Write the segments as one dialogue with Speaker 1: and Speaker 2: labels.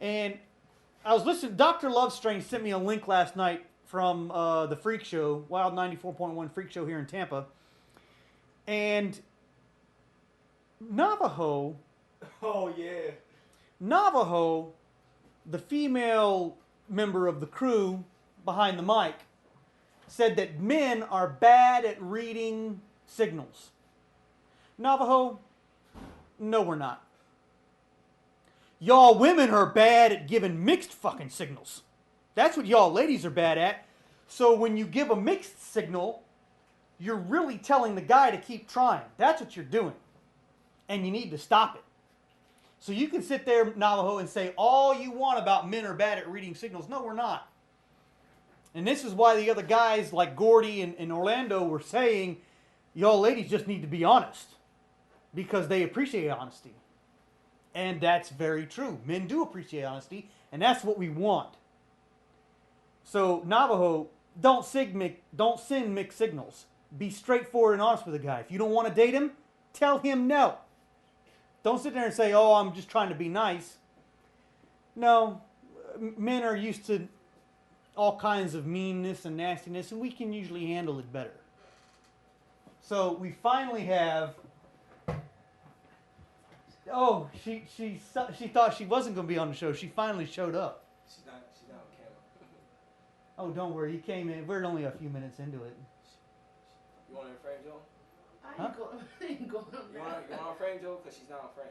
Speaker 1: And I was listening. Dr. Lovestrange sent me a link last night from the Freak Show, Wild 94.1 Freak Show here in Tampa. And Navajo,
Speaker 2: Oh yeah.
Speaker 1: Navajo, the female member of the crew behind the mic, said that men are bad at reading signals. Navajo, no, we're not. Y'all women are bad at giving mixed fucking signals. That's what y'all ladies are bad at. So when you give a mixed signal, you're really telling the guy to keep trying. That's what you're doing. And you need to stop it. So you can sit there, Navajo, and say all you want about men are bad at reading signals. No, we're not. And this is why the other guys like Gordy and Orlando were saying, y'all ladies just need to be honest. Because they appreciate honesty. And that's very true. Men do appreciate honesty, and that's what we want. So, Navajo, don't send mixed signals. Be straightforward and honest with a guy. If you don't want to date him, tell him no. Don't sit there and say, oh, I'm just trying to be nice. No, men are used to all kinds of meanness and nastiness, and we can usually handle it better. So, we finally have... Oh, she thought she wasn't going to be on the show. She finally showed up.
Speaker 2: She's not on camera.
Speaker 1: Oh, don't worry. You came in. We're only a few minutes into it.
Speaker 2: You want her in frame, Joe?
Speaker 3: I ain't going.
Speaker 2: You want her on frame, Joe? Because she's not on frame.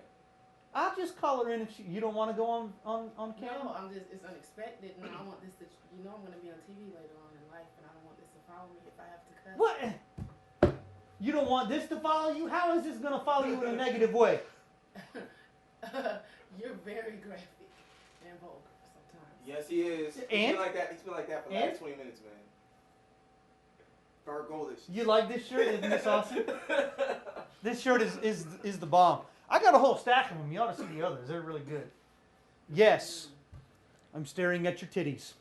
Speaker 1: I'll just call her in if you don't want to go on camera.
Speaker 3: No, it's unexpected, and I want this to, I'm going to be on TV later on in life, and I don't want this to follow me if I have to cuss.
Speaker 1: What? You don't want this to follow you? How is this going to follow you in a negative way?
Speaker 3: You're very graphic and vulgar sometimes.
Speaker 2: Yes, he is. He's
Speaker 1: And?
Speaker 2: been like that. He's been like that for the last 20 minutes, man. Gargolish.
Speaker 1: You like this shirt? Isn't this awesome? This shirt is the bomb. I got a whole stack of them. You ought to see the others. They're really good. Yes, I'm staring at your titties.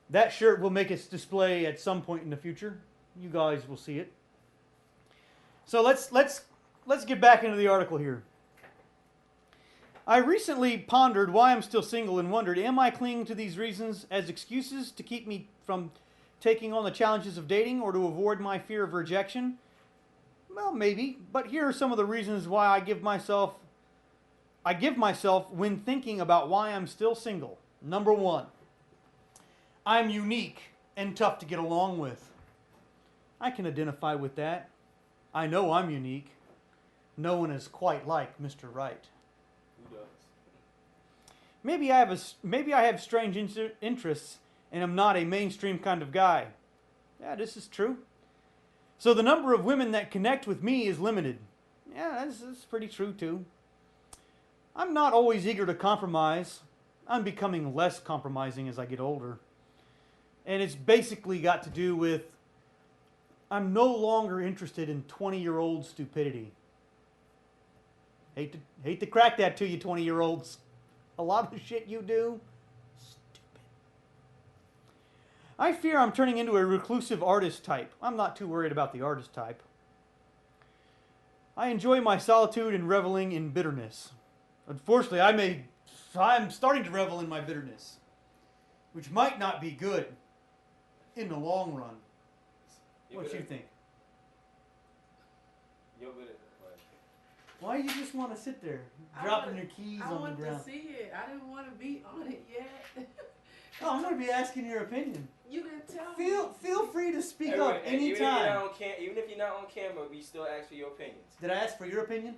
Speaker 1: That shirt will make its display at some point in the future. You guys will see it. So let's get back into the article here. I recently pondered why I'm still single and wondered, am I clinging to these reasons as excuses to keep me from taking on the challenges of dating or to avoid my fear of rejection? Well, maybe, but here are some of the reasons why I give myself when thinking about why I'm still single. Number one, I'm unique and tough to get along with. I can identify with that. I know I'm unique. No one is quite like Mr. Right.
Speaker 2: Who does?
Speaker 1: Maybe I have strange interests and am not a mainstream kind of guy. Yeah, this is true. So the number of women that connect with me is limited. Yeah, that's pretty true too. I'm not always eager to compromise. I'm becoming less compromising as I get older. And it's basically got to do with I'm no longer interested in 20-year-old stupidity. Hate to crack that to you, 20-year-olds. A lot of the shit you do, stupid. I fear I'm turning into a reclusive artist type. I'm not too worried about the artist type. I enjoy my solitude and reveling in bitterness. Unfortunately, I'm starting to revel in my bitterness, which might not be good in the long run. What you think?
Speaker 2: You're bitter.
Speaker 1: Why you just want to sit there, dropping your keys on the ground?
Speaker 3: I want to see it. I didn't want to be on it yet.
Speaker 1: Oh, I'm going to be asking your opinion.
Speaker 3: You didn't tell me.
Speaker 1: Feel free to speak
Speaker 2: Hey,
Speaker 1: up
Speaker 2: wait,
Speaker 1: anytime.
Speaker 2: Even if you're not on camera, we still ask for your opinions.
Speaker 1: Did I ask for your opinion?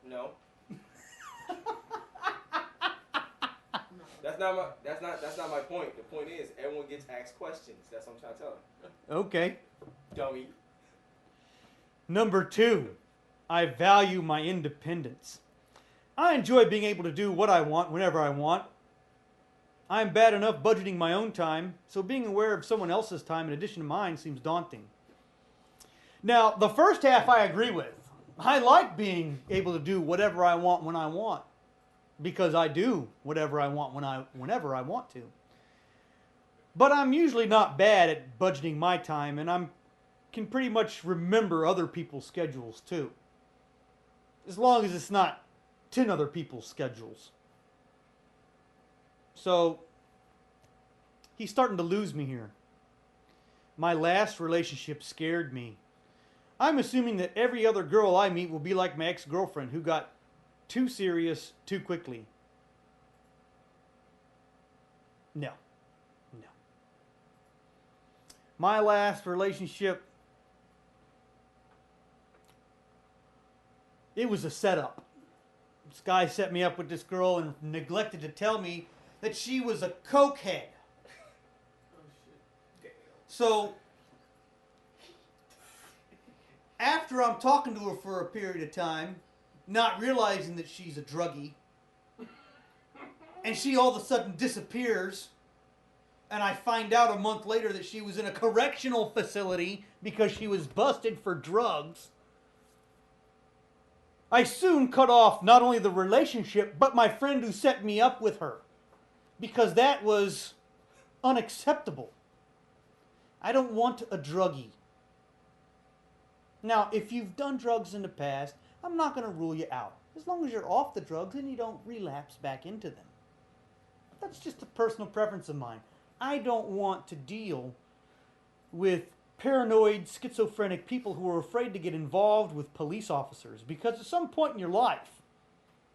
Speaker 2: No. That's not my point. The point is everyone gets asked questions. That's what I'm trying to tell them.
Speaker 1: Okay.
Speaker 2: Dummy.
Speaker 1: Number 2, I value my independence. I enjoy being able to do what I want whenever I want. I'm bad enough budgeting my own time, so being aware of someone else's time in addition to mine seems daunting. Now, the first half I agree with. I like being able to do whatever I want when I want, because I do whatever I want whenever I want to. But I'm usually not bad at budgeting my time, and I can pretty much remember other people's schedules too. As long as it's not 10 other people's schedules. So he's starting to lose me here. My last relationship scared me. I'm assuming that every other girl I meet will be like my ex-girlfriend who got too serious too quickly. No. No. My last relationship, it was a setup. This guy set me up with this girl and neglected to tell me that she was a cokehead. So, after I'm talking to her for a period of time, not realizing that she's a druggie, and she all of a sudden disappears, and I find out a month later that she was in a correctional facility because she was busted for drugs, I soon cut off not only the relationship, but my friend who set me up with her, because that was unacceptable. I don't want a druggie. Now, if you've done drugs in the past, I'm not going to rule you out. As long as you're off the drugs and you don't relapse back into them. That's just a personal preference of mine. I don't want to deal with paranoid, schizophrenic people who are afraid to get involved with police officers, because at some point in your life,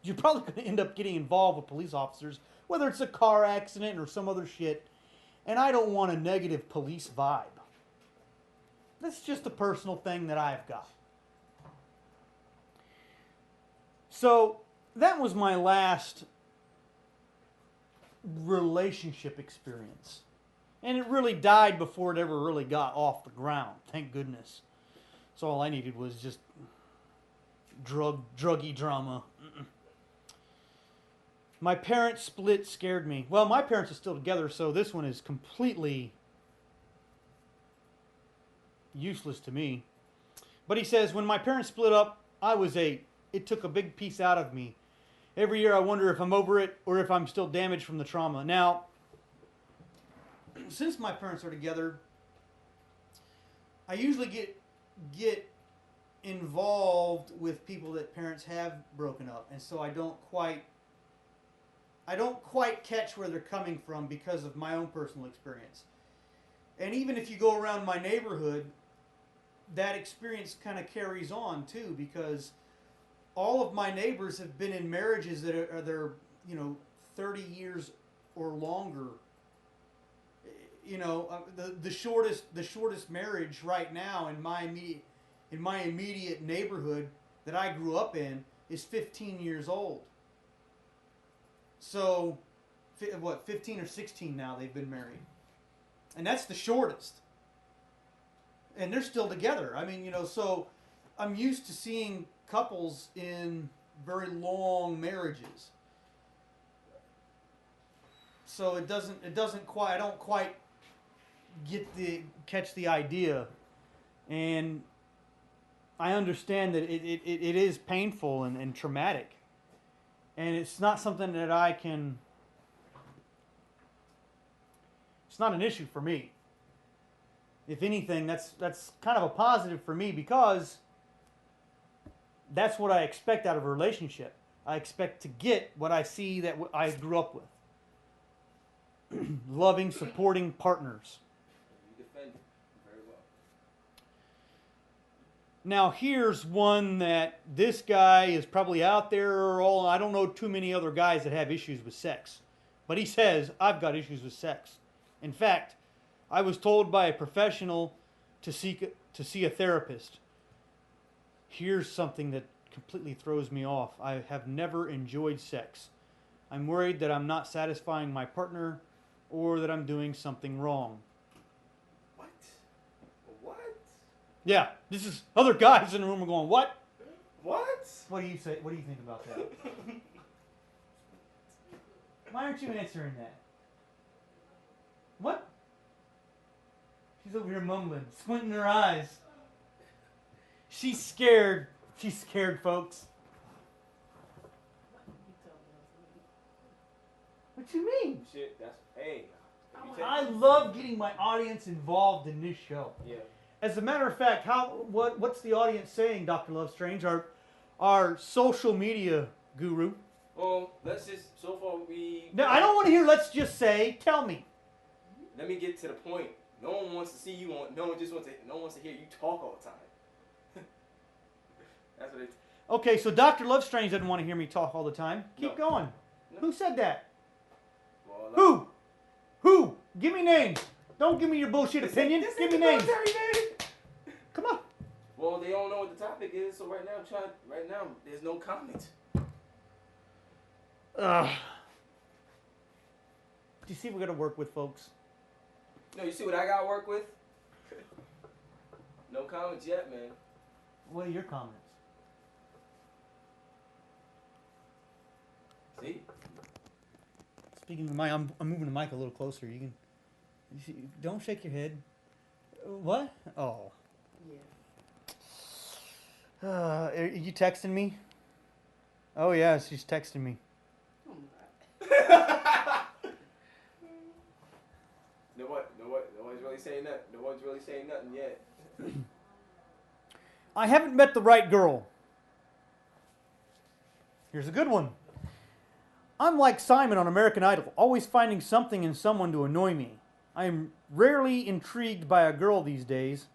Speaker 1: you're probably going to end up getting involved with police officers, whether it's a car accident or some other shit, and I don't want a negative police vibe. That's just a personal thing that I've got. So, that was my last relationship experience. And it really died before it ever really got off the ground. Thank goodness. So all I needed was just druggy drama. My parents' split scared me. Well, my parents are still together, so this one is completely useless to me. But he says, when my parents split up, I was 8. It took a big piece out of me. Every year I wonder if I'm over it or if I'm still damaged from the trauma. Now, since my parents are together, I usually get involved with people that parents have broken up, and so I don't quite catch where they're coming from because of my own personal experience. And even if you go around my neighborhood, that experience kind of carries on too, because all of my neighbors have been in marriages that are they're 30 years or longer. The shortest marriage right now in my immediate neighborhood that I grew up in is 15 years old. So, 15 or 16 now they've been married. And that's the shortest. And they're still together. I mean, so I'm used to seeing couples in very long marriages. So it doesn't quite, I don't quite catch the idea. And I understand that it is painful and traumatic. And it's not something that it's not an issue for me. If anything, that's kind of a positive for me, because that's what I expect out of a relationship. I expect to get what I see that I grew up with. Loving, supporting partners.
Speaker 2: You defend it very well.
Speaker 1: Now here's one that this guy is probably out there. I don't know too many other guys that have issues with sex. But he says, I've got issues with sex. In fact, I was told by a professional to see a therapist. Here's something that completely throws me off. I have never enjoyed sex. I'm worried that I'm not satisfying my partner or that I'm doing something wrong.
Speaker 2: What?
Speaker 1: Yeah, this is other guys in the room are going, what?
Speaker 2: What?
Speaker 1: What do you say? What do you think about that? Why aren't you answering that? What? She's over here mumbling, squinting her eyes. She's scared. She's scared, folks. What you mean?
Speaker 2: Shit, hey.
Speaker 1: I love getting my audience involved in this show.
Speaker 2: Yeah.
Speaker 1: As a matter of fact, what's the audience saying, Dr. Love Strange, our social media guru?
Speaker 2: Well, so far we
Speaker 1: No, I don't want to hear. Let's just say. Tell me.
Speaker 2: Let me get to the point. No one wants to see you on. No one wants to hear you talk all the time. That's what it.
Speaker 1: Okay, so Dr. Lovestrange doesn't want to hear me talk all the time. Keep
Speaker 2: No.
Speaker 1: going.
Speaker 2: No.
Speaker 1: Who said that?
Speaker 2: Well,
Speaker 1: Who? Who? Give me names. Don't give me your bullshit opinion.
Speaker 2: This
Speaker 1: Give
Speaker 2: ain't
Speaker 1: me
Speaker 2: the
Speaker 1: names.
Speaker 2: military, man.
Speaker 1: Come on.
Speaker 2: Well, they don't know what the topic is, so right now, there's no comments.
Speaker 1: Ugh. Do you see what we got to work with, folks?
Speaker 2: No, you see what I got to work with? No comments yet, man.
Speaker 1: What are your comments?
Speaker 2: See?
Speaker 1: Speaking of the mic, I'm moving the mic a little closer. You see, don't shake your head. What? Oh.
Speaker 3: Yeah.
Speaker 1: Are you texting me? Oh yeah, she's texting me.
Speaker 3: Oh my God.
Speaker 2: Nobody's really saying that. No one's really saying nothing yet.
Speaker 1: I haven't met the right girl. Here's a good one. I'm like Simon on American Idol, always finding something in someone to annoy me. I am rarely intrigued by a girl these days.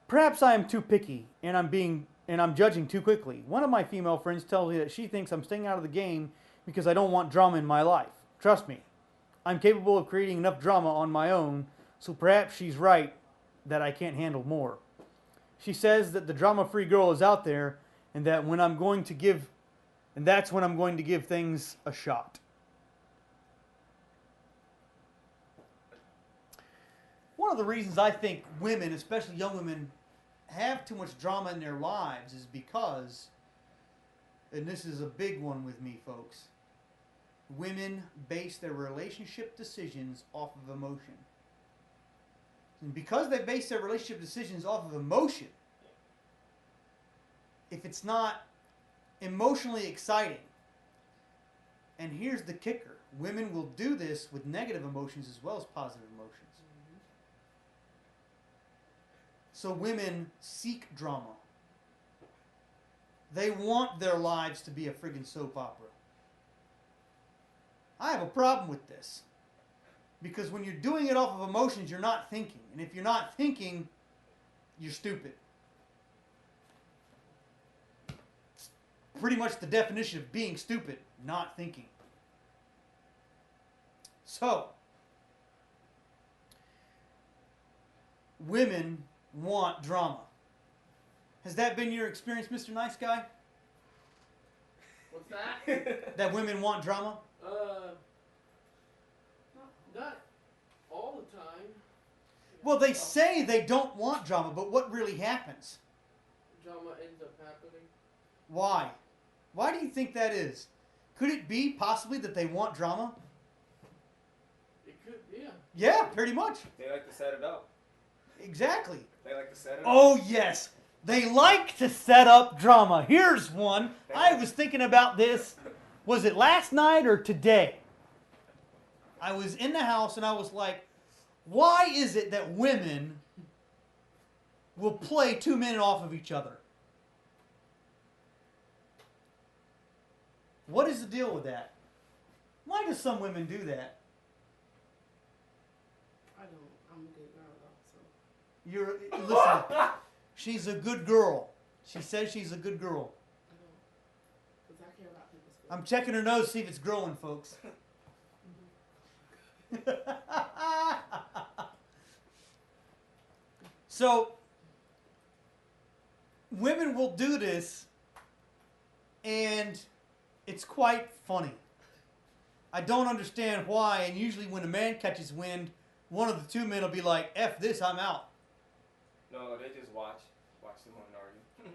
Speaker 1: Perhaps I am too picky and I'm judging too quickly. One of my female friends tells me that she thinks I'm staying out of the game because I don't want drama in my life. Trust me, I'm capable of creating enough drama on my own, so perhaps she's right that I can't handle more. She says that the drama-free girl is out there and that that's when I'm going to give things a shot. One of the reasons I think women, especially young women, have too much drama in their lives is because, and this is a big one with me, folks, women base their relationship decisions off of emotion. And because they base their relationship decisions off of emotion, if it's not emotionally exciting, and here's the kicker, women will do this with negative emotions as well as positive emotions. So women seek drama. They want their lives to be a friggin' soap opera. I have a problem with this. Because when you're doing it off of emotions, you're not thinking. And if you're not thinking, you're stupid. It's pretty much the definition of being stupid, not thinking. So, women want drama. Has that been your experience, Mr. Nice Guy?
Speaker 4: What's that?
Speaker 1: That women want drama?
Speaker 4: Not all the time.
Speaker 1: Well, they say they don't want drama, but what really happens?
Speaker 4: Drama ends up happening.
Speaker 1: Why? Why do you think that is? Could it be possibly that they want drama?
Speaker 4: It could, yeah.
Speaker 1: Yeah, pretty much.
Speaker 2: They like to set it up.
Speaker 1: Exactly.
Speaker 2: They like to set it up.
Speaker 1: Oh, yes. They like to set up drama. Here's one. I was thinking about this. Was it last night or today? I was in the house and I was like, why is it that women will play 2 men off of each other? What is the deal with that? Why do some women do that?
Speaker 3: I don't. I'm a good girl though, so
Speaker 1: Listen, she's a good girl. She says she's a good girl.
Speaker 3: I don't. Because I care about people's feelings.
Speaker 1: I'm checking her nose to see if it's growing, folks. So, women will do this, and it's quite funny. I don't understand why, and usually when a man catches wind, one of the 2 men will be like, F this, I'm out.
Speaker 2: No, they just watch someone argue.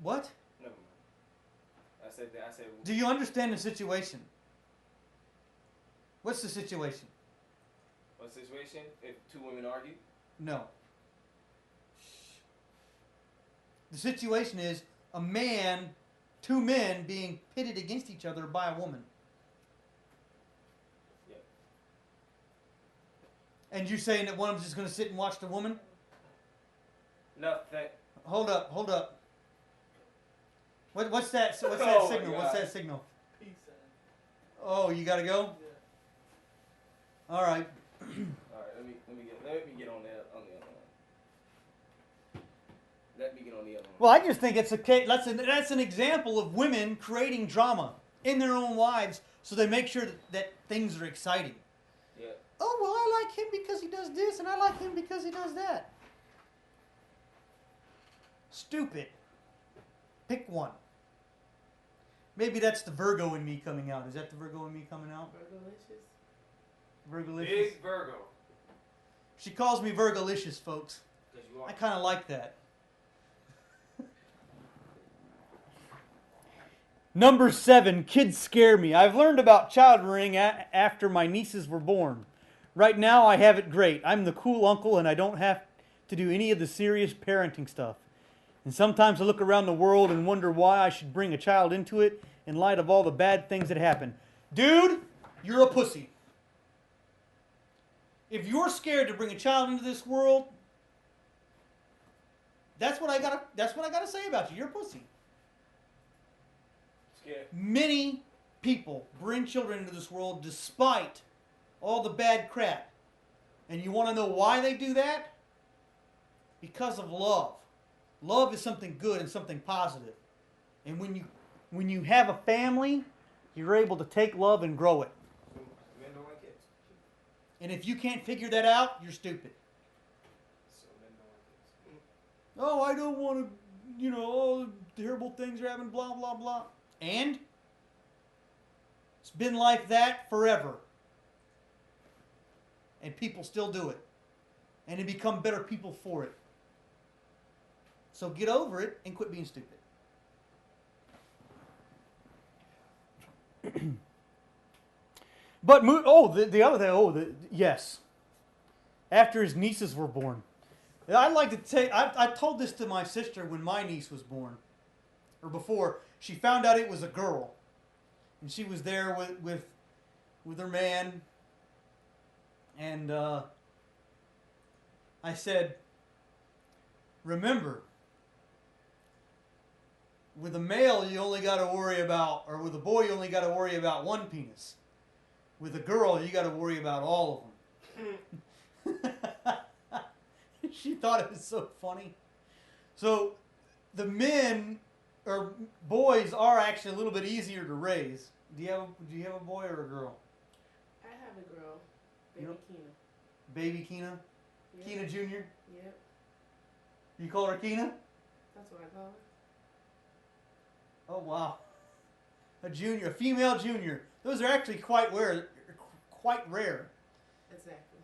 Speaker 1: What?
Speaker 2: Never mind. I said.
Speaker 1: Do you understand the situation? What's the situation?
Speaker 2: What situation? If 2 women argue?
Speaker 1: No. The situation is a man, 2 men being pitted against each other by a woman.
Speaker 2: Yeah.
Speaker 1: And you're saying that one of them's just going to sit and watch the woman?
Speaker 2: Nothing.
Speaker 1: Hold up. What's that? What's that
Speaker 2: Oh my
Speaker 1: signal? What's
Speaker 2: God.
Speaker 1: that signal?
Speaker 4: Peace sign.
Speaker 1: Oh, you gotta go.
Speaker 4: Yeah.
Speaker 1: All right.
Speaker 2: All right, let me get on that on the other one. Let me get on the other one.
Speaker 1: Well, I just think it's that's an example of women creating drama in their own lives, so they make sure that things are exciting.
Speaker 2: Yeah.
Speaker 1: Oh well, I like him because he does this, and I like him because he does that. Stupid. Pick one. Maybe that's the Virgo in me coming out. Is that the Virgo in me coming out?
Speaker 3: Virgolicious.
Speaker 1: Virgolicious.
Speaker 2: Big Virgo.
Speaker 1: She calls me Virgolicious, folks.
Speaker 2: Because you
Speaker 1: I
Speaker 2: are.
Speaker 1: kind of like that. Number 7, kids scare me. I've learned about child rearing after my nieces were born. Right now, I have it great. I'm the cool uncle, and I don't have to do any of the serious parenting stuff. And sometimes I look around the world and wonder why I should bring a child into it in light of all the bad things that happen. Dude, you're a pussy. If you're scared to bring a child into this world, that's what I gotta say about you. You're a pussy.
Speaker 2: Scared.
Speaker 1: Many people bring children into this world despite all the bad crap. And you want to know why they do that? Because of love. Love is something good and something positive. And when you have a family, you're able to take love and grow it.
Speaker 2: Men don't like kids.
Speaker 1: And if you can't figure that out, you're stupid.
Speaker 2: So men don't like kids.
Speaker 1: Oh, I don't want to, all the terrible things are happening, blah, blah, blah. And it's been like that forever. And people still do it. And they become better people for it. So get over it and quit being stupid. But the other thing. Yes. After his nieces were born, I'd like to take. I told this to my sister when my niece was born, or before she found out it was a girl, and she was there with her man, and I said, remember. With a male, you only got to worry about, or with a boy, you only got to worry about one penis. With a girl, you got to worry about all of them. She thought it was so funny. So, the men or boys are actually a little bit easier to raise. Do you have a boy or a girl?
Speaker 3: I have a girl, baby
Speaker 1: Yep.
Speaker 3: Keena.
Speaker 1: Baby Keena,
Speaker 3: Yep.
Speaker 1: Keena Jr.
Speaker 3: Yep,
Speaker 1: You call her Keena?
Speaker 3: that's what I call her.
Speaker 1: Oh wow, a junior, a female junior. Those are actually quite rare.
Speaker 3: Exactly.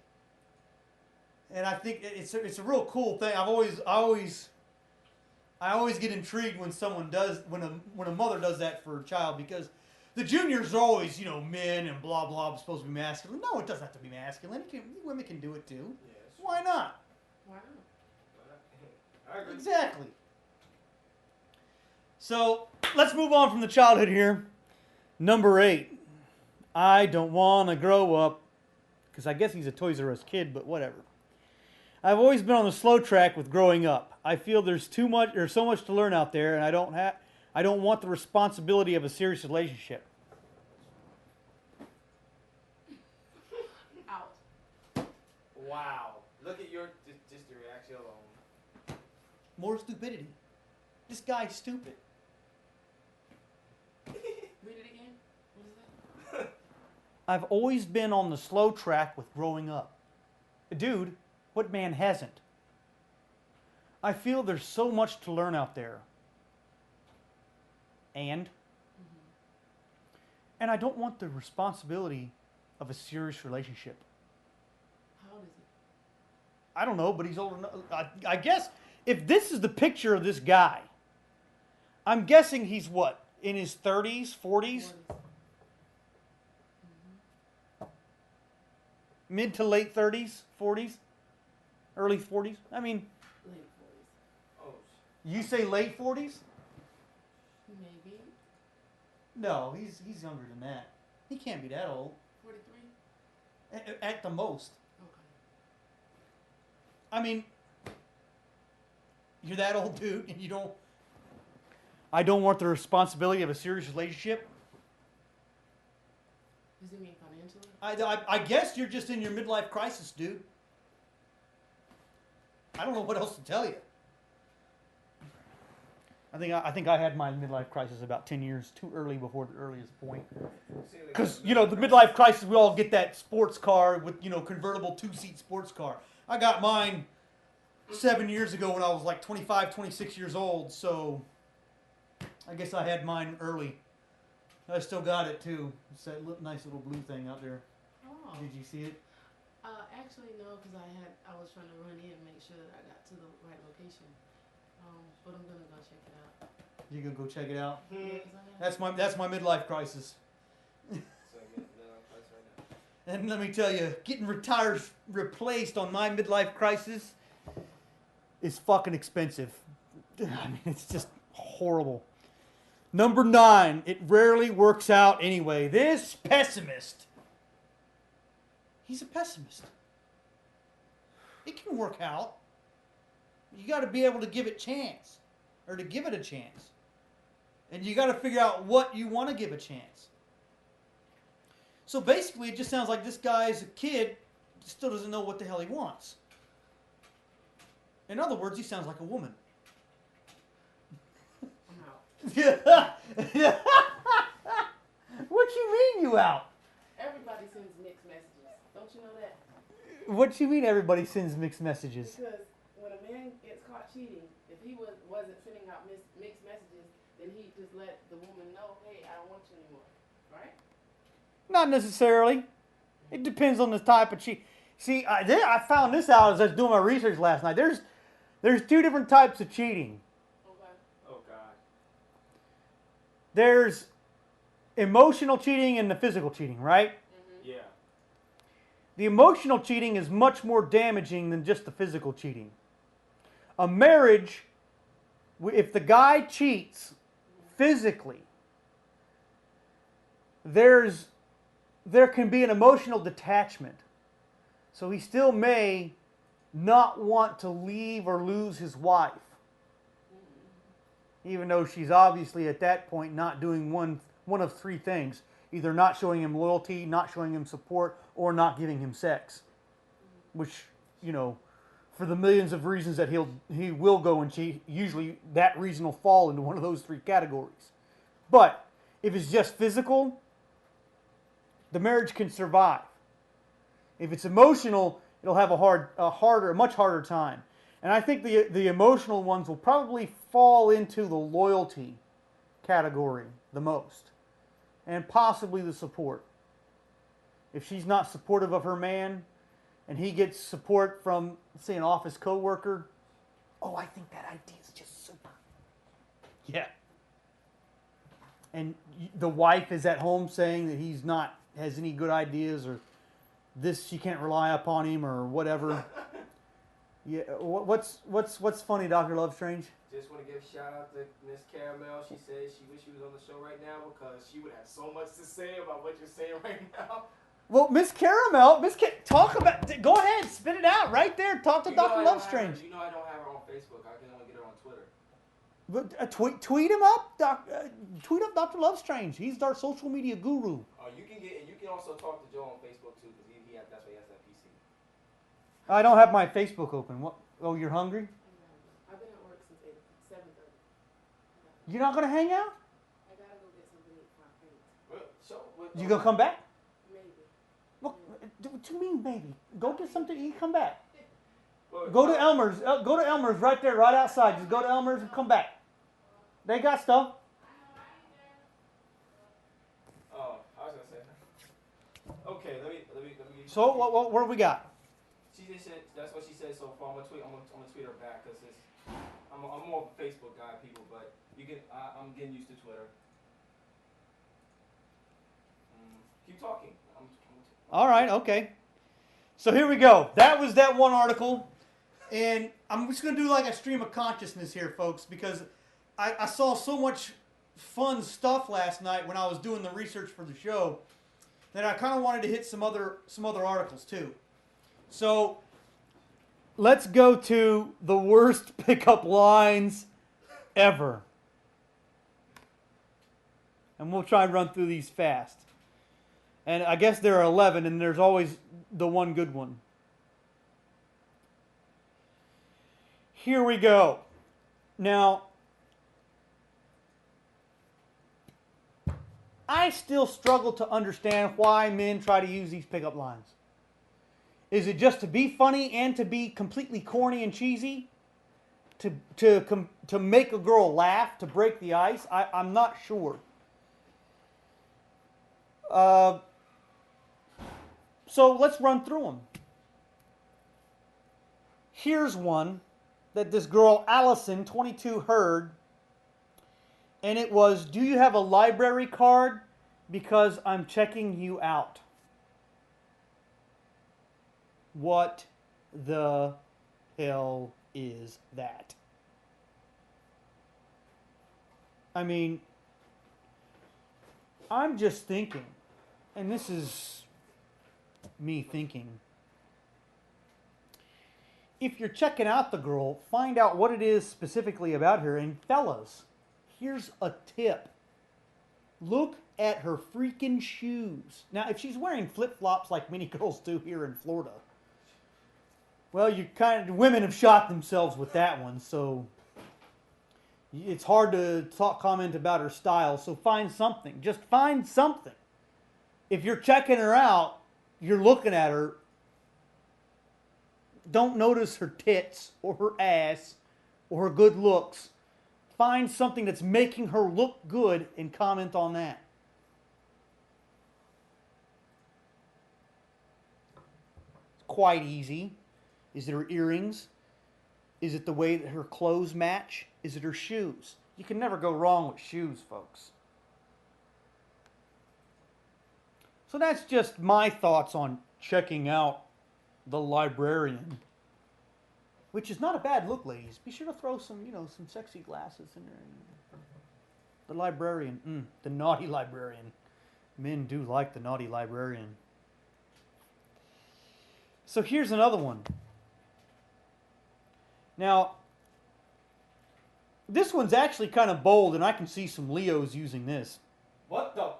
Speaker 1: And I think it's a real cool thing. I always get intrigued when someone does when a mother does that for a child, because the juniors are always men and blah blah supposed to be masculine. No, it doesn't have to be masculine. Women can do it too.
Speaker 2: Yes.
Speaker 1: Why not?
Speaker 3: Why not?
Speaker 2: I agree.
Speaker 1: Exactly. So let's move on from the childhood here. Number 8. I don't want to grow up, because I guess he's a Toys R Us kid, but whatever. I've always been on the slow track with growing up. I feel there's so much to learn out there, and I don't want the responsibility of a serious relationship.
Speaker 3: Out.
Speaker 2: Wow. Look at your just the reaction alone.
Speaker 1: More stupidity. This guy's stupid.
Speaker 3: Read it again. What is that?
Speaker 1: I've always been on the slow track with growing up. Dude, what man hasn't? I feel there's so much to learn out there. And I don't want the responsibility of a serious relationship.
Speaker 3: How old is he?
Speaker 1: I don't know, but he's old enough. I guess if this is the picture of this guy, I'm guessing he's what? In his 30s, 40s? Mid to late 30s, 40s? Early 40s? I mean,
Speaker 3: Late 40s.
Speaker 2: Oh.
Speaker 1: you say late 40s?
Speaker 3: Maybe.
Speaker 1: No, he's younger than that. He can't be that old.
Speaker 3: 43?
Speaker 1: At the most.
Speaker 3: Okay.
Speaker 1: I mean, you're that old, dude, and you don't... I don't want the responsibility of a serious relationship.
Speaker 3: Does it mean financially?
Speaker 1: I guess you're just in your midlife crisis, dude. I don't know what else to tell you. I think I had my midlife crisis about 10 years too early before the earliest point. Because, you know, the midlife crisis, we all get that sports car with, you know, convertible 2-seat sports car. I got mine 7 years ago when I was like 25, 26 years old, so I guess I had mine early. I still got it too. It's that nice little blue thing out there.
Speaker 3: Oh.
Speaker 1: Did you see it?
Speaker 3: Actually, no, because I was trying to run in and make sure that I got to the right location. But I'm gonna go check it out.
Speaker 1: You can go check it out.
Speaker 3: Yeah, 'cause I have
Speaker 1: That's my midlife crisis.
Speaker 2: So I get the price right now.
Speaker 1: And let me tell you, getting tires replaced on my midlife crisis is fucking expensive. I mean, it's just horrible. Number 9, it rarely works out anyway. This pessimist. He's a pessimist. It can work out. You got to be able to give it chance, or to give it a chance. And you got to figure out what you want to give a chance. So basically, it just sounds like this guy's a kid, still doesn't know what the hell he wants. In other words, he sounds like a woman.
Speaker 3: I'm out.
Speaker 1: What you mean you out?
Speaker 3: Everybody sends mixed messages. Don't you know that?
Speaker 1: What you mean everybody sends mixed messages?
Speaker 3: Because when a man gets caught cheating, if he wasn't sending out mixed messages, then he'd just let the woman know, hey, I don't want you anymore. Right?
Speaker 1: Not necessarily. It depends on the type of cheat. See, I found this out as I was doing my research last night. There's 2 different types of cheating.
Speaker 3: Okay.
Speaker 2: Oh God.
Speaker 1: There's emotional cheating and the physical cheating, right?
Speaker 2: Yeah.
Speaker 1: The emotional cheating is much more damaging than just the physical cheating. A marriage, if the guy cheats physically, there can be an emotional detachment. So he still may not want to leave or lose his wife, even though she's obviously at that point not doing one of 3 things: either not showing him loyalty, not showing him support, or not giving him sex. Which, you know, for the millions of reasons that he will go and cheat, usually that reason will fall into one of those 3 categories. But if it's just physical, the marriage can survive. If it's emotional, it'll have a much harder time. And I think the emotional ones will probably fall into the loyalty category the most, and possibly the support. If she's not supportive of her man, and he gets support from, say, an office coworker, oh, I think that idea is just super. Yeah. And the wife is at home saying that he's not has any good ideas, or she can't rely upon him, or whatever. Yeah. What's funny, Dr. Lovestrange?
Speaker 2: Just want to give a shout out to Miss Caramel. She said she wished she was on the show right now because she would have so much to say about what you're saying right now.
Speaker 1: Well, Miss Caramel, go ahead, spit it out right there. Talk to Dr. Lovestrange.
Speaker 2: You know I don't have her on Facebook. I can only get her on Twitter.
Speaker 1: But, tweet him up, tweet up Dr. Lovestrange. He's our social media guru.
Speaker 2: You can also talk to Joe on Facebook too, because that's why he has that PC.
Speaker 1: I don't have my Facebook open. What? Oh, you're hungry?
Speaker 3: I've been at work since 7:30.
Speaker 1: You're not gonna hang out?
Speaker 3: I gotta go get something to eat for my parents.
Speaker 1: You gonna come back?
Speaker 3: Maybe.
Speaker 1: What do you mean, baby? Go get something to eat. Come back.
Speaker 2: Well,
Speaker 1: Go to Elmer's. Go to Elmer's right there, right outside. Just go to Elmer's and come back. They got stuff.
Speaker 2: Oh, I was gonna say. Okay, let me.
Speaker 1: So what do we got?
Speaker 2: She just said that's what she said so far. I'm gonna tweet her back because I'm more of a Facebook guy, people. But I'm getting used to Twitter. Keep talking.
Speaker 1: All right, okay. So here we go. That was that one article. And I'm just going to do like a stream of consciousness here, folks, because I saw so much fun stuff last night when I was doing the research for the show that I kind of wanted to hit some other articles too. So let's go to the worst pickup lines ever. And we'll try and run through these fast. And I guess there are 11, and there's always the one good one. Here we go. Now, I still struggle to understand why men try to use these pickup lines. Is it just to be funny and to be completely corny and cheesy? To make a girl laugh, to break the ice? I'm not sure. So let's run through them. Here's one that this girl, Allison, 22, heard. And it was, do you have a library card? Because I'm checking you out. What the hell is that? I mean, I'm just thinking, and this is me thinking, if you're checking out the girl, find out what it is specifically about her. And fellas, here's a tip. Look at her freaking shoes. Now, if she's wearing flip-flops like many girls do here in Florida, well, women have shot themselves with that one, so it's hard to comment about her style. So find something. Just find something. If you're checking her out, you're looking at her, don't notice her tits or her ass or her good looks. Find something that's making her look good and comment on that. It's quite easy. Is it her earrings? Is it the way that her clothes match? Is it her shoes? You can never go wrong with shoes, folks. So that's just my thoughts on checking out the librarian. Which is not a bad look, ladies. Be sure to throw some sexy glasses in there. The librarian. The naughty librarian. Men do like the naughty librarian. So here's another one. Now, this one's actually kind of bold, and I can see some Leos using this.
Speaker 2: What the?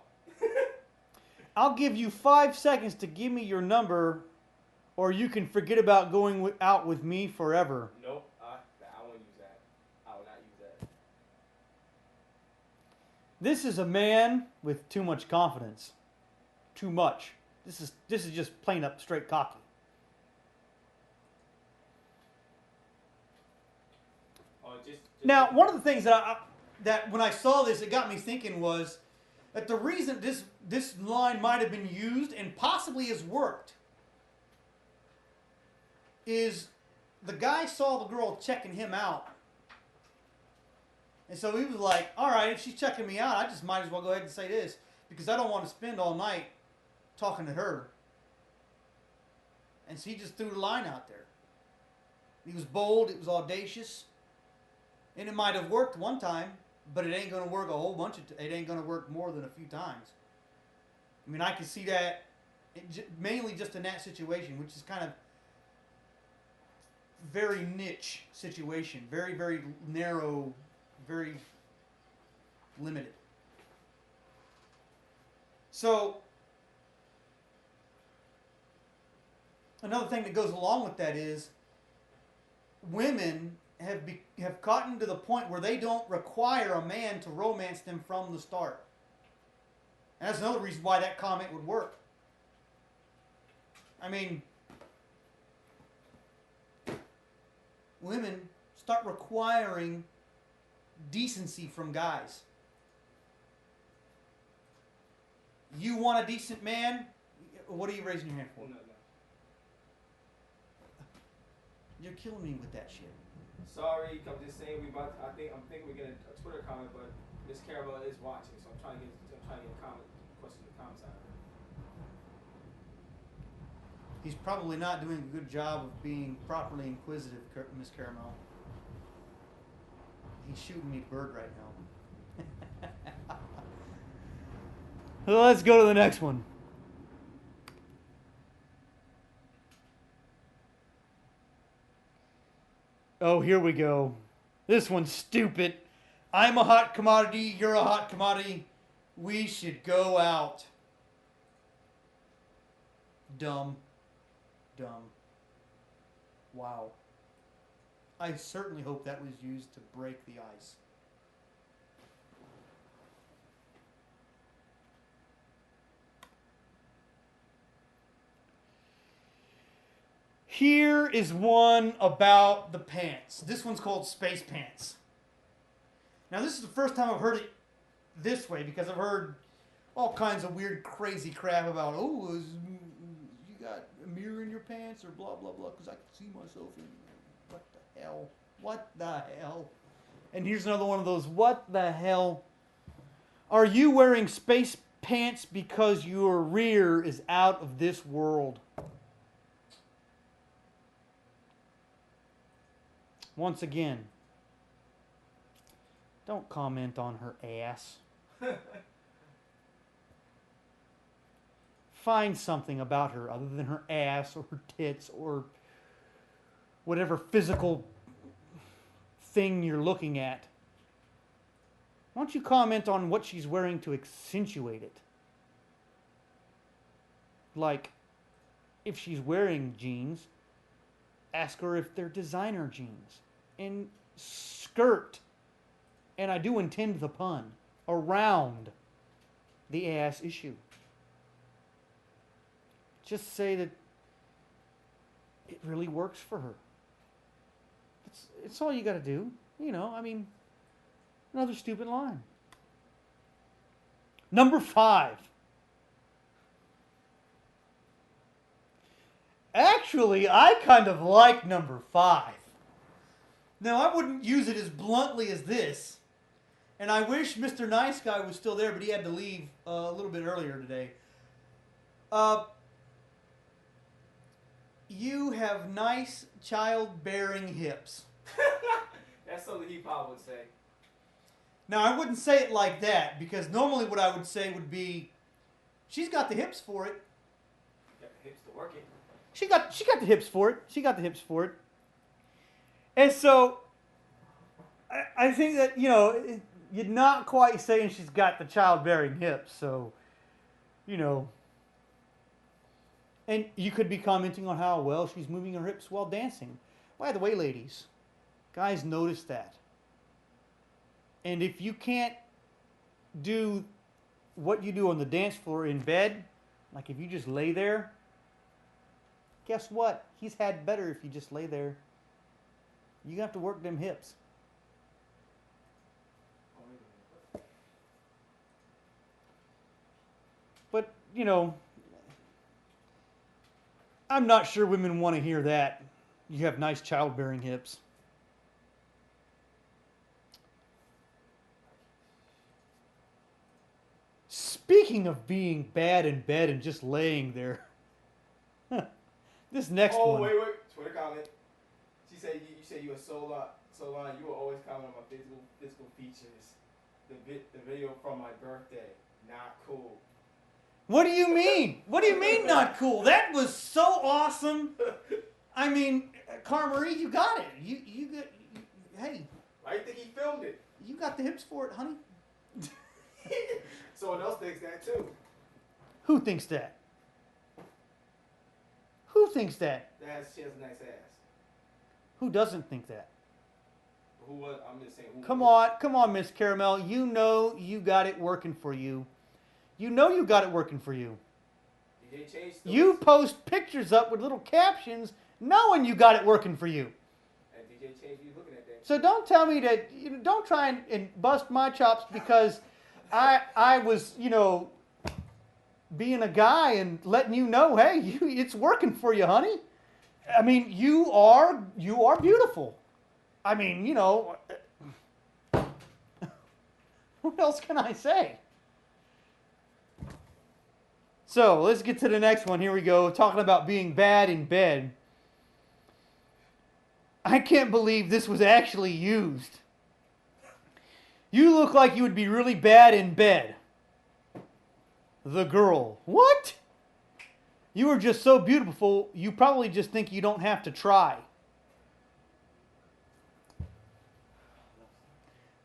Speaker 1: I'll give you 5 seconds to give me your number, or you can forget about going out with me forever.
Speaker 2: Nope, I won't use that. I will not use that.
Speaker 1: This is a man with too much confidence. Too much. This is just plain up straight cocky.
Speaker 2: Just
Speaker 1: Now, one of the things that when I saw this, it got me thinking was that the reason this line might have been used and possibly has worked is the guy saw the girl checking him out. And so he was like, all right, if she's checking me out, I just might as well go ahead and say this because I don't want to spend all night talking to her. And so he just threw the line out there. He was bold, it was audacious. And it might have worked one time, but it ain't going to work a whole bunch it ain't going to work more than a few times. I mean, I can see that mainly just in that situation, which is kind of very niche situation, very, very narrow, very limited. So, another thing that goes along with that is women have gotten to the point where they don't require a man to romance them from the start. And that's another reason why that comment would work. I mean, women start requiring decency from guys. You want a decent man? What are you raising your hand for?
Speaker 2: No.
Speaker 1: You're killing me with that shit.
Speaker 2: Sorry, I'm just saying I'm thinking we're getting a Twitter comment, but Miss Caramel is watching, so I'm trying to get a question in the comments out of her.
Speaker 1: He's probably not doing a good job of being properly inquisitive, Miss Caramel. He's shooting me bird right now. Well, let's go to the next one. Oh, here we go. This one's stupid. I'm a hot commodity, you're a hot commodity. We should go out. Dumb. Dumb. Wow. I certainly hope that was used to break the ice. Here is one about the pants. This one's called Space Pants. Now, this is the first time I've heard it this way because I've heard all kinds of weird, crazy crap about, you got a mirror in your pants or blah, blah, blah, because I can see myself in there. What the hell? What the hell? And here's another one of those, what the hell? Are you wearing space pants because your rear is out of this world? Once again, don't comment on her ass. Find something about her other than her ass or her tits or whatever physical thing you're looking at. Why don't you comment on what she's wearing to accentuate it? Like, if she's wearing jeans, ask her if they're designer jeans. And skirt, and I do intend the pun, around the ass issue. Just say that it really works for her. It's all you got to do. You know, I mean, another stupid line. Number 5. Actually, I kind of like number 5. Now, I wouldn't use it as bluntly as this. And I wish Mr. Nice Guy was still there, but he had to leave a little bit earlier today. You have nice childbearing hips.
Speaker 2: That's something he probably would say.
Speaker 1: Now, I wouldn't say it like that, because normally what I would say would be, she's got the hips for it.
Speaker 2: Got the hips to work it.
Speaker 1: She got the hips for it. She got the hips for it. And so, I think that, you're not quite saying she's got the childbearing hips. So, and you could be commenting on how well she's moving her hips while dancing. By the way, ladies, guys notice that. And if you can't do what you do on the dance floor in bed, like if you just lay there, guess what? He's had better if you just lay there. You have to work them hips. But, I'm not sure women want to hear that. You have nice childbearing hips. Speaking of being bad in bed and just laying there, this next one.
Speaker 2: Oh, wait. Twitter comment. She said you said you were so long. You were always commenting on my physical features. The video from my birthday, not cool.
Speaker 1: What do you mean? What do you mean not cool? That was so awesome. I mean, Carmarie, you got it. You got. Hey.
Speaker 2: I think he filmed it.
Speaker 1: You got the hips for it, honey.
Speaker 2: Someone else thinks that too.
Speaker 1: Who thinks that? Who thinks that?
Speaker 2: She has a nice ass.
Speaker 1: Who doesn't think that?
Speaker 2: I'm just saying.
Speaker 1: Come on, Miss Caramel. You know you got it working for you. You know you got it working for you.
Speaker 2: DJ Chase.
Speaker 1: You post pictures up with little captions knowing you got it working for you.
Speaker 2: And DJ Chase, you looking at that.
Speaker 1: So don't tell me that, don't try and bust my chops because I was, being a guy and letting you know, hey, it's working for you, honey. I mean, you are beautiful. I mean, what else can I say? So let's get to the next one. Here we go. Talking about being bad in bed. I can't believe this was actually used. You look like you would be really bad in bed. The girl. What? You are just so beautiful, you probably just think you don't have to try.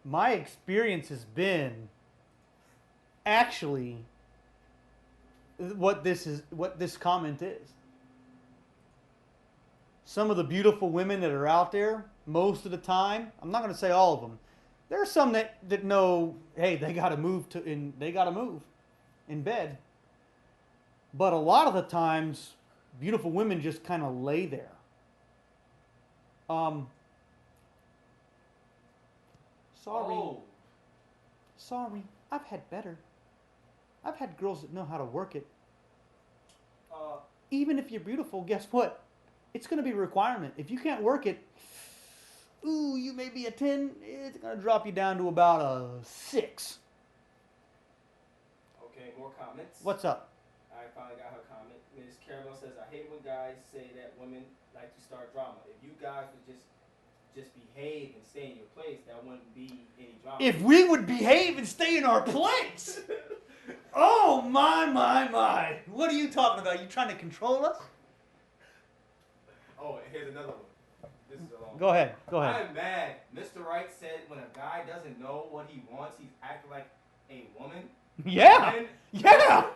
Speaker 1: My experience has been actually what this comment is. Some of the beautiful women that are out there, most of the time, I'm not going to say all of them. There are some that know, hey, they got to move in bed. But a lot of the times, beautiful women just kind of lay there. Sorry.
Speaker 2: Oh.
Speaker 1: Sorry. I've had better. I've had girls that know how to work it. Even if you're beautiful, guess what? It's going to be a requirement. If you can't work it, ooh, you may be a 10. It's going to drop you down to about a 6.
Speaker 2: Okay, more comments.
Speaker 1: What's up?
Speaker 2: I finally got her comment. Ms. Caramel says, I hate when guys say that women like to start drama. If you guys would just behave and stay in your place, that wouldn't be any drama.
Speaker 1: If we would behave and stay in our place. Oh, my. What are you talking about? You trying to control us?
Speaker 2: Oh, and here's another one. This is a long
Speaker 1: Go ahead.
Speaker 2: I am mad. Mr. Wright said when a guy doesn't know what he wants, he's acting like a woman.
Speaker 1: Yeah.
Speaker 2: And
Speaker 1: Yeah.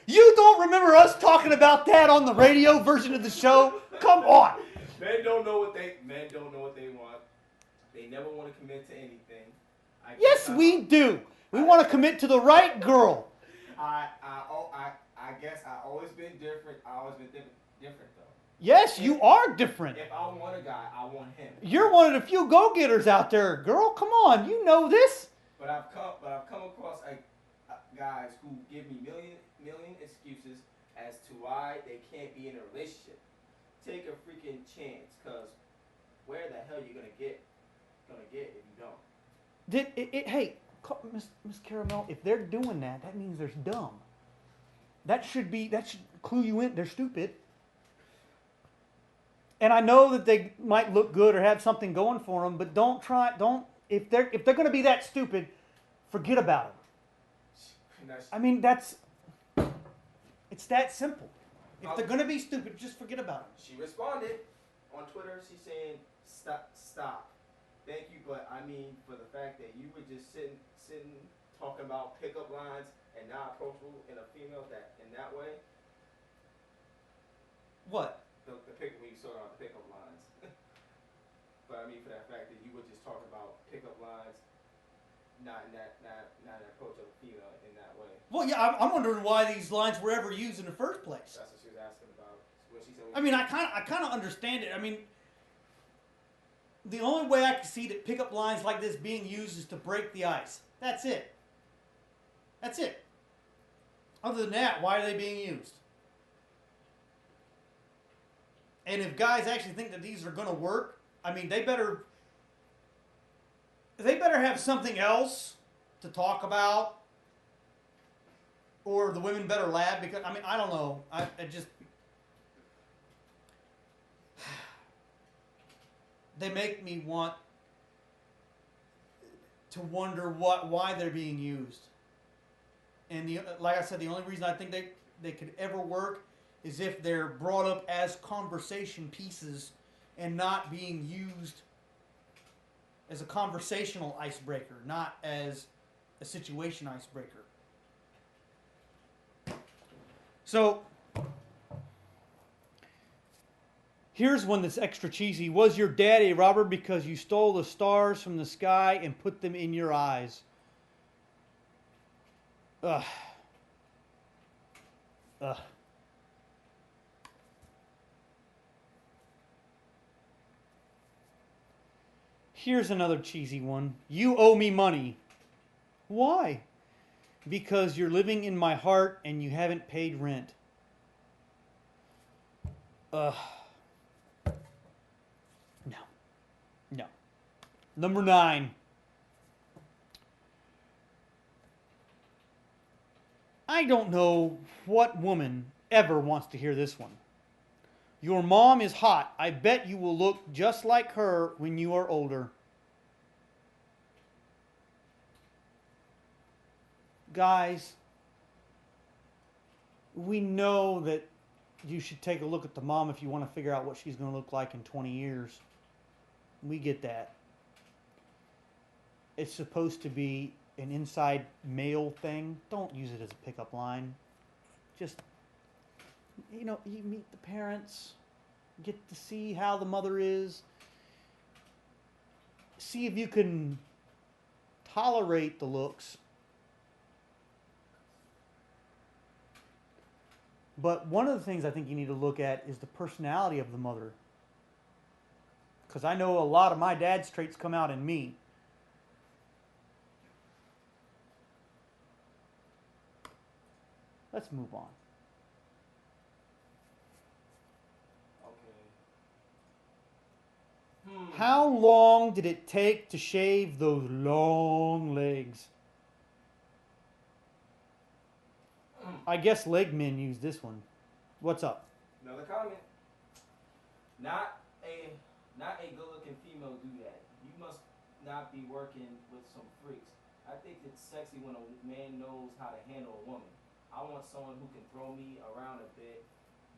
Speaker 1: You don't remember us talking about that on the radio version of the show? Come on.
Speaker 2: Men don't know what they want. They never want to commit to anything.
Speaker 1: Yes, we do. We want to commit to the right girl.
Speaker 2: I guess I always been different. I always been different though.
Speaker 1: Yes, you are different.
Speaker 2: If I want a guy, I want him.
Speaker 1: You're one of the few go-getters out there, girl. Come on, you know this.
Speaker 2: But I've come across guys who give me million excuses as to why they can't be in a relationship. Take a freaking chance, cause where the hell you gonna get if you don't?
Speaker 1: Hey, Miss Caramel, if they're doing that, that means they're dumb. That should clue you in. They're stupid. And I know that they might look good or have something going for them, but if they're going to be that stupid, forget about them. I mean, it's that simple. If they're going to be stupid, just forget about them.
Speaker 2: She responded on Twitter. She's saying, "Stop. Thank you, but I mean, for the fact that you were just sitting, talking about pickup lines and not approachable in a female in that way."
Speaker 1: What?
Speaker 2: The when you saw on the pickup lines. But I mean, for that fact that you were just talking about pickup lines, not an approach of a female in that way.
Speaker 1: Well, yeah, I'm wondering why these lines were ever used in the first place.
Speaker 2: That's what she was asking about. What she said.
Speaker 1: I mean, I kind of understand it. I mean, the only way I can see that pickup lines like this being used is to break the ice. That's it. That's it. Other than that, why are they being used? And if guys actually think that these are going to work, I mean, they better have something else to talk about, or the women better laugh, because I mean, I don't know. I just they make me want to wonder why they're being used. And like I said, the only reason I think they could ever work is if they're brought up as conversation pieces and not being used as a conversational icebreaker, not as a situation icebreaker. So, here's one that's extra cheesy. Was your dad a robber because you stole the stars from the sky and put them in your eyes? Ugh. Ugh. Here's another cheesy one. You owe me money. Why? Because you're living in my heart and you haven't paid rent. No. No. Number 9. I don't know what woman ever wants to hear this one. Your mom is hot. I bet you will look just like her when you are older. Guys, we know that you should take a look at the mom if you want to figure out what she's going to look like in 20 years. We get that. It's supposed to be an inside male thing, don't use it as a pickup line. Just, you know, you meet the parents, get to see how the mother is, see if you can tolerate the looks. But one of the things I think you need to look at is the personality of the mother. Because I know a lot of my dad's traits come out in me. Let's move on.
Speaker 2: Okay.
Speaker 1: How long did it take to shave those long legs? I guess leg men use this one. What's up?
Speaker 2: Another comment. Not a good-looking female do that. You must not be working with some freaks. I think it's sexy when a man knows how to handle a woman. I want someone who can throw me around a bit,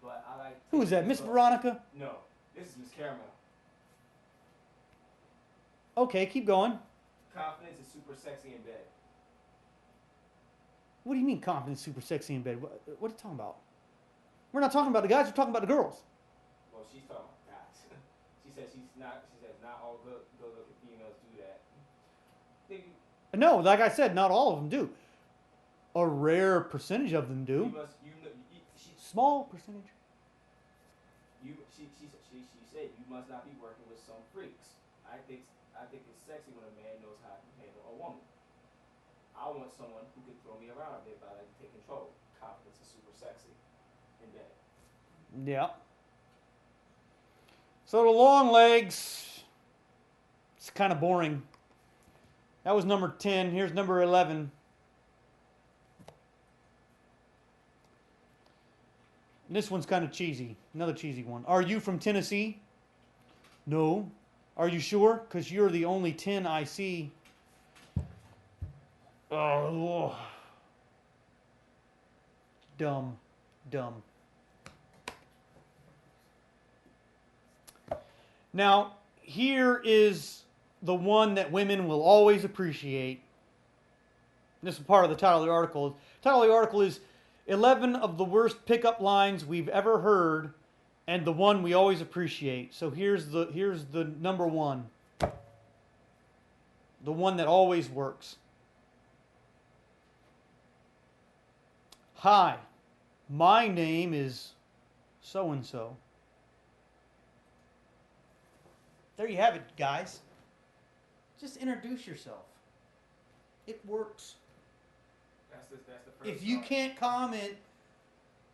Speaker 2: but I like.
Speaker 1: Who is that, Miss Veronica?
Speaker 2: No, this is Miss Caramel.
Speaker 1: Okay, keep going.
Speaker 2: Confidence is super sexy in bed.
Speaker 1: What do you mean confident, super sexy in bed? What are you talking about? We're not talking about the guys, we're talking about the girls.
Speaker 2: Well, she's talking about guys. She says not all good-looking females do that.
Speaker 1: No, like I said, not all of them do. A rare percentage of them do. Small percentage.
Speaker 2: She said you must not be working with some freaks. I think it's sexy when a man knows how to handle a woman. I want someone who can throw me around a bit, but I like to take control. Confidence is super sexy in bed.
Speaker 1: Yeah. So the long legs, it's kind of boring. That was number 10. Here's number 11. And this one's kind of cheesy. Another cheesy one. Are you from Tennessee? No. Are you sure? Because you're the only 10 I see. Oh. Dumb. Now, here is the one that women will always appreciate. This is part of the title of the article. The title of the article is 11 of the worst pickup lines we've ever heard, and the one we always appreciate. So here's the number one. The one that always works. Hi, my name is so-and-so. There you have it, guys. Just introduce yourself. It works.
Speaker 2: That's the first.
Speaker 1: If you can't comment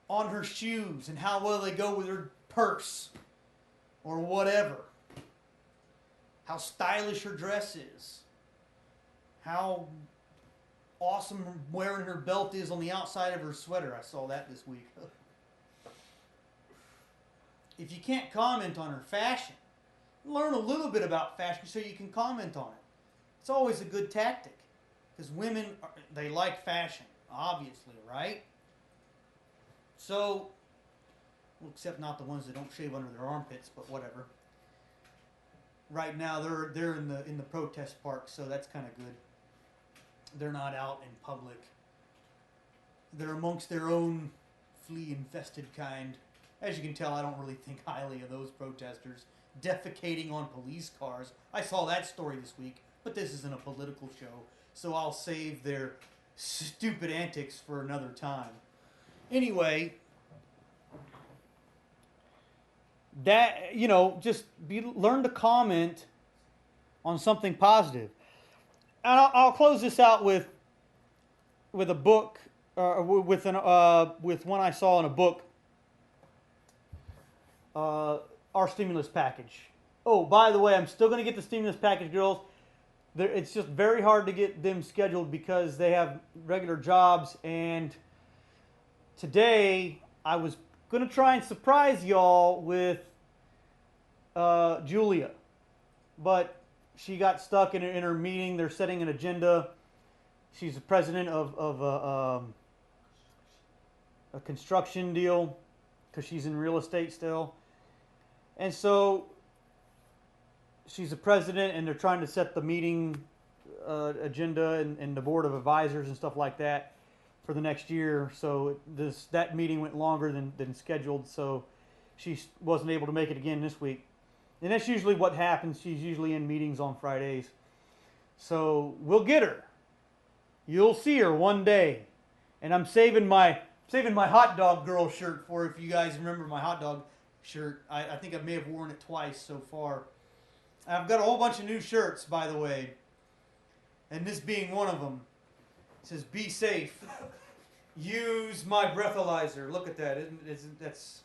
Speaker 1: on her shoes and how well they go with her purse or whatever, how stylish her dress is, how awesome wearing her belt is on the outside of her sweater. I saw that this week. If you can't comment on her fashion, learn a little bit about fashion so you can comment on it. It's always a good tactic because women, they like fashion, obviously, right? So, well, except not the ones that don't shave under their armpits, but whatever. Right now, they're in the protest park, so that's kind of good. They're not out in public. They're amongst their own flea-infested kind. As you can tell, I don't really think highly of those protesters defecating on police cars. I saw that story this week, but this isn't a political show, so I'll save their stupid antics for another time. Anyway, that, you know, just learn to comment on something positive. And I'll close this out with a book, with one I saw in a book. Our stimulus package. Oh, by the way, I'm still going to get the stimulus package, girls. It's just very hard to get them scheduled because they have regular jobs. And today, I was going to try and surprise y'all with Julia. But she got stuck in her meeting. They're setting an agenda. She's the president of a construction deal because she's in real estate still. And so she's the president, and they're trying to set the meeting agenda and the board of advisors and stuff like that for the next year. So that meeting went longer than scheduled. So she wasn't able to make it again this week. And that's usually what happens. She's usually in meetings on Fridays. So we'll get her. You'll see her one day. And I'm saving my hot dog girl shirt for her, if you guys remember my hot dog shirt. I think I may have worn it twice so far. I've got a whole bunch of new shirts, by the way. And this being one of them. It says, "Be safe. Use my breathalyzer." Look at that. That's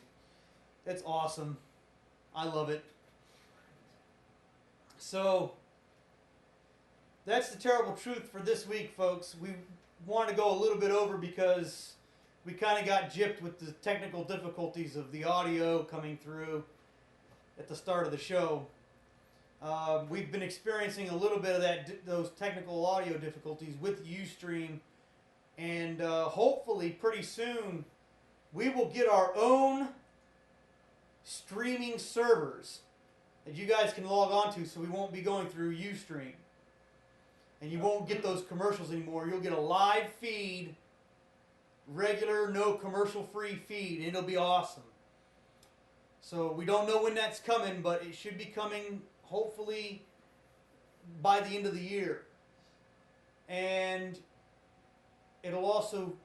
Speaker 1: awesome. I love it. So, that's the terrible truth for this week, folks. We want to go a little bit over because we kind of got gypped with the technical difficulties of the audio coming through at the start of the show. We've been experiencing a little bit of those technical audio difficulties with Ustream, and hopefully pretty soon we will get our own streaming servers that you guys can log on to, so we won't be going through Ustream. And you won't get those commercials anymore. You'll get a live feed, regular, no commercial free feed, and it'll be awesome. So we don't know when that's coming, but it should be coming hopefully by the end of the year. And it'll also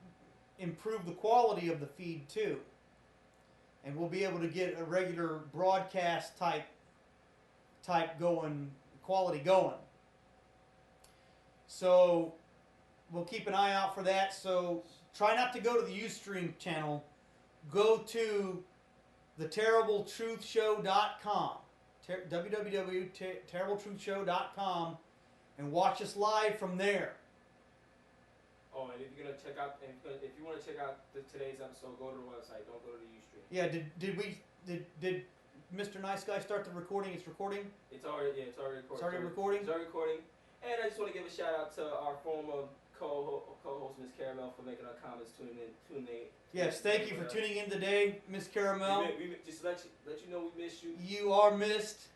Speaker 1: improve the quality of the feed too. And we'll be able to get a regular broadcast type going, quality going. So we'll keep an eye out for that. So try not to go to the Ustream channel. Go to theterribletruthshow.com, www.terribletruthshow.com, and watch us live from there.
Speaker 2: Oh, and if you're gonna check out, if you want to check out today's episode, go to the website. Don't go to the Ustream.
Speaker 1: Yeah. Did Mr. Nice Guy start the recording? It's recording.
Speaker 2: It's already recording.
Speaker 1: It's already recording.
Speaker 2: It's already recording. And I just want to give a shout out to our former co-host Miss Caramel for making our comments, tuning in.
Speaker 1: Yes, thank you for tuning in today, Miss Caramel.
Speaker 2: We just let you know we missed you.
Speaker 1: You are missed.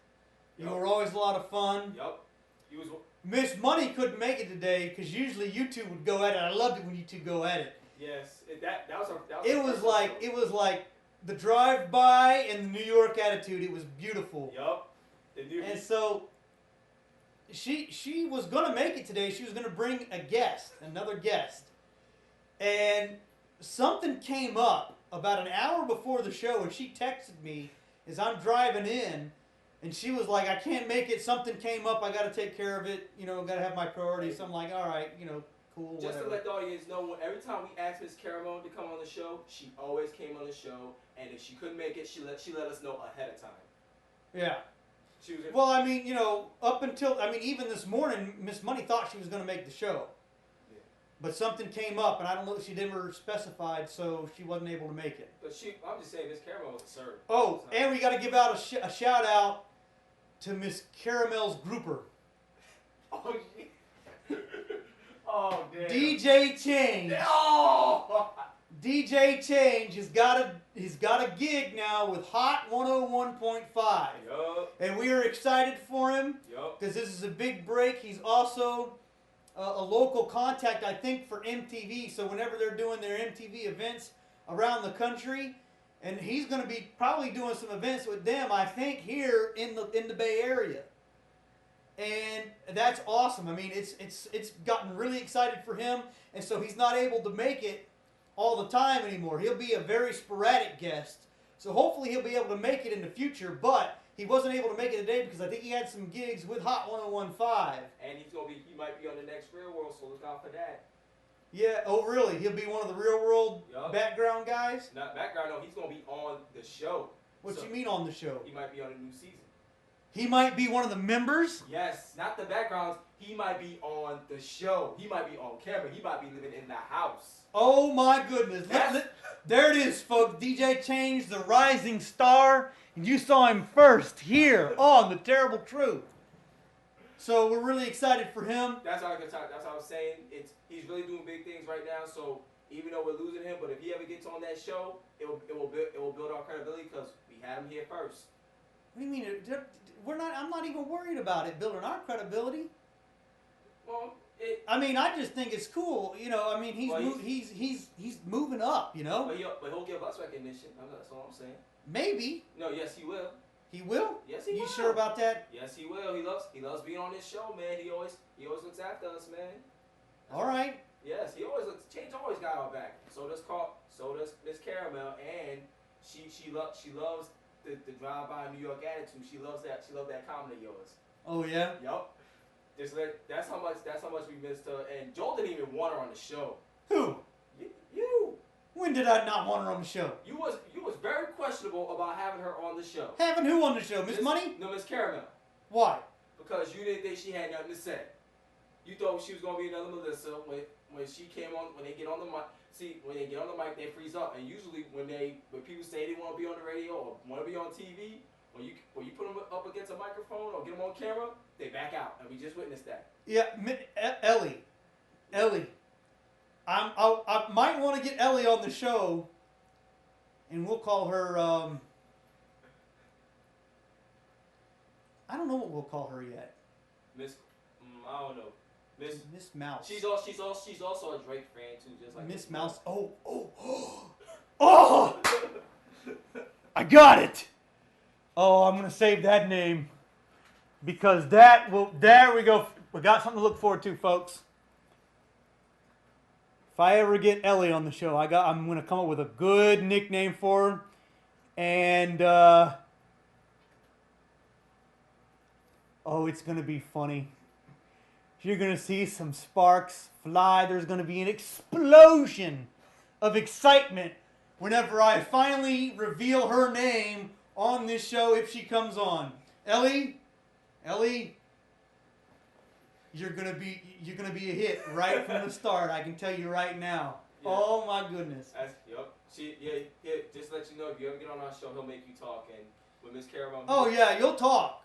Speaker 1: You were always a lot of fun.
Speaker 2: Yup. You was.
Speaker 1: Miss Money couldn't make it today because usually you two would go at it. I loved it when you two go at it.
Speaker 2: Yes, that was our.
Speaker 1: It was like the drive-by and the New York attitude. It was beautiful.
Speaker 2: Yup.
Speaker 1: And so she was gonna make it today. She was gonna bring another guest, and something came up about an hour before the show, and she texted me as I'm driving in, and she was like, "I can't make it. Something came up. I got to take care of it. You know, got to have my priorities." So I'm like, "All right, cool."
Speaker 2: Just
Speaker 1: whatever.
Speaker 2: to let the audience know, every time we asked Miss Caramel to come on the show, she always came on the show, and if she couldn't make it, she let us know ahead of time.
Speaker 1: Yeah.
Speaker 2: She was.
Speaker 1: Well, I mean, even this morning, Miss Money thought she was going to make the show.
Speaker 2: Yeah.
Speaker 1: But something came up, and I don't know if she never specified, so she wasn't able to make it.
Speaker 2: But I'm just saying, Miss Caramel was a servant.
Speaker 1: Oh, and we got to give out a shout out to Miss Caramel's grouper.
Speaker 2: Oh, oh, damn.
Speaker 1: DJ Change.
Speaker 2: Oh!
Speaker 1: DJ Change he's got a gig now with Hot 101.5.
Speaker 2: Yup.
Speaker 1: And we are excited for him
Speaker 2: Yup.
Speaker 1: because this is a big break. He's also a local contact, I think, for MTV. So whenever they're doing their MTV events around the country, and he's going to be probably doing some events with them, I think, here in the Bay Area. And that's awesome. I mean, it's gotten really excited for him, and so he's not able to make it all the time anymore. He'll be a very sporadic guest. So hopefully he'll be able to make it in the future, but he wasn't able to make it today because I think he had some gigs with Hot 101.5.
Speaker 2: And he might be on the next Real World, so look out for that.
Speaker 1: Yeah, oh really? He'll be one of the Real World
Speaker 2: Yup.
Speaker 1: background guys?
Speaker 2: Not background, no, he's gonna be on the show.
Speaker 1: What
Speaker 2: So,
Speaker 1: you mean on the show?
Speaker 2: He might be on a new season.
Speaker 1: He might be one of the members?
Speaker 2: Yes, not the backgrounds. He might be on the show. He might be on camera. He might be living in the house.
Speaker 1: Oh my goodness. There it is, folks. DJ Change, the rising star. And you saw him first here on The Terrible Truth. So we're really excited for him.
Speaker 2: That's what I was saying. He's really doing big things right now. So even though we're losing him, but if he ever gets on that show, it will build our credibility because we had him here first.
Speaker 1: What do you mean? I'm not even worried about it building our credibility.
Speaker 2: Well,
Speaker 1: I mean, I just think it's cool. You know, I mean,
Speaker 2: Well,
Speaker 1: he's moving up. You know,
Speaker 2: but he'll give us recognition. That's all I'm saying.
Speaker 1: maybe
Speaker 2: No, yes, he will.
Speaker 1: he will.
Speaker 2: Yes, he
Speaker 1: You
Speaker 2: will.
Speaker 1: sure about that?
Speaker 2: Yes, he will. He loves being on this show, man. He always looks after us, man.
Speaker 1: All right.
Speaker 2: Yes, he always looks. Change always got our back. So does Miss Caramel, and she loves the drive by New York attitude. She loves that comedy of yours.
Speaker 1: Oh yeah.
Speaker 2: Yup. That's how much we missed her. And Joel didn't even want her on the show.
Speaker 1: Who?
Speaker 2: You
Speaker 1: When did I not want her on the show?
Speaker 2: you was very questionable about having her on the show.
Speaker 1: Having who on the show? Miss Money?
Speaker 2: No, Miss Caramel.
Speaker 1: Why?
Speaker 2: Because you didn't think she had nothing to say. You thought she was gonna be another Melissa when she came on. When they get on the mic, when they get on the mic, they freeze up. And usually when people say they want to be on the radio or want to be on TV, when you put them up against a microphone or get them on camera, they back out. And we just witnessed that.
Speaker 1: Yeah, Ellie. I might want to get Ellie on the show, and we'll call her. I don't know what we'll call her yet.
Speaker 2: Miss, I don't know.
Speaker 1: Miss Mouse.
Speaker 2: She's also a Drake fan too, just like
Speaker 1: Miss Mouse. Oh. I got it. Oh, I'm gonna save that name because that will. There we go. We got something to look forward to, folks. If I ever get Ellie on the show, I'm gonna come up with a good nickname for her, and oh, it's gonna be funny. You're gonna see some sparks fly. There's gonna be an explosion of excitement whenever I finally reveal her name on this show if she comes on. Ellie, you're gonna be a hit right from the start. I can tell you right now.
Speaker 2: Yeah.
Speaker 1: Oh my goodness.
Speaker 2: Yup. Just to let you know, if you ever get on our show, he'll make you talk. And with Miss Caramel.
Speaker 1: Oh yeah, you'll talk.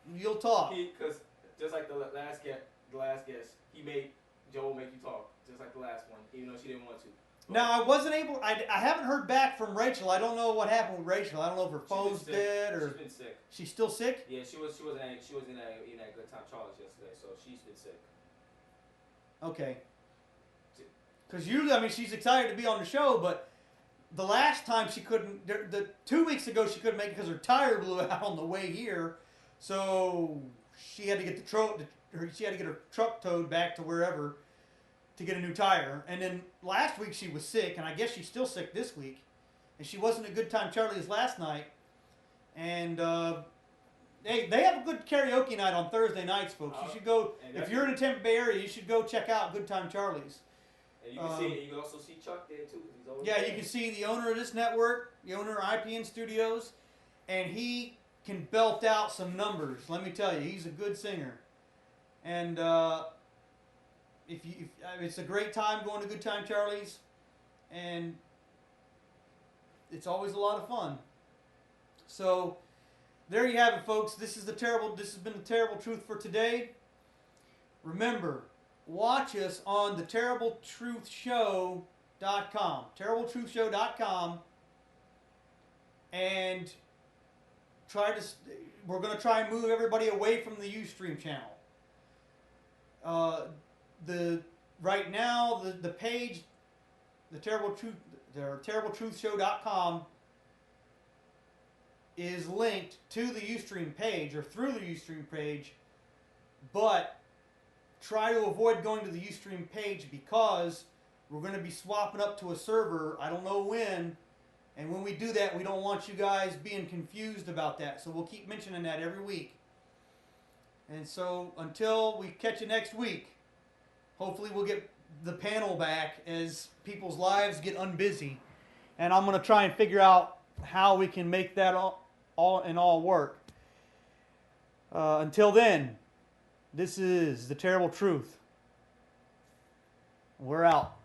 Speaker 2: Because just like the last guest, he made Joel make you talk, just like the last one, even though she didn't want to. But
Speaker 1: Now I wasn't able. I haven't heard back from Rachel. I don't know what happened with Rachel. I don't know if her phone's dead or
Speaker 2: she's been sick.
Speaker 1: she's still sick.
Speaker 2: Yeah, she wasn't in that Good Time Charles yesterday, so she's been sick.
Speaker 1: Okay. Because usually, I mean, she's excited to be on the show, but the last time she couldn't. The 2 weeks ago she couldn't make it because her tire blew out on the way here, so she had to get she had to get her truck towed back to wherever to get a new tire. And then last week she was sick, and I guess she's still sick this week. And she wasn't a Good Time Charlie's last night. And they have a good karaoke night on Thursday nights, folks. You should go if you're in the Tampa Bay area. You should go check out Good Time Charlie's.
Speaker 2: And you can you can also see Chuck there too. He's always
Speaker 1: Yeah,
Speaker 2: there.
Speaker 1: you can see the owner of this network, the owner of IPN Studios, and he can belt out some numbers. Let me tell you, he's a good singer. And it's a great time going to Good Time Charlie's, and it's always a lot of fun. So there you have it, folks. This has been the Terrible Truth for today. Remember, watch us on the TerribleTruthShow.com. TerribleTruthShow.com, and we're going to try and move everybody away from the Ustream channel. Right now the page, TerribleTruthShow.com is linked to the Ustream page or through the Ustream page, but try to avoid going to the Ustream page because we're going to be swapping up to a server. I don't know when, and when we do that, we don't want you guys being confused about that. So we'll keep mentioning that every week. And so until we catch you next week, hopefully we'll get the panel back as people's lives get unbusy. And I'm going to try and figure out how we can make that all work. Until then, this is The Terrible Truth. We're out.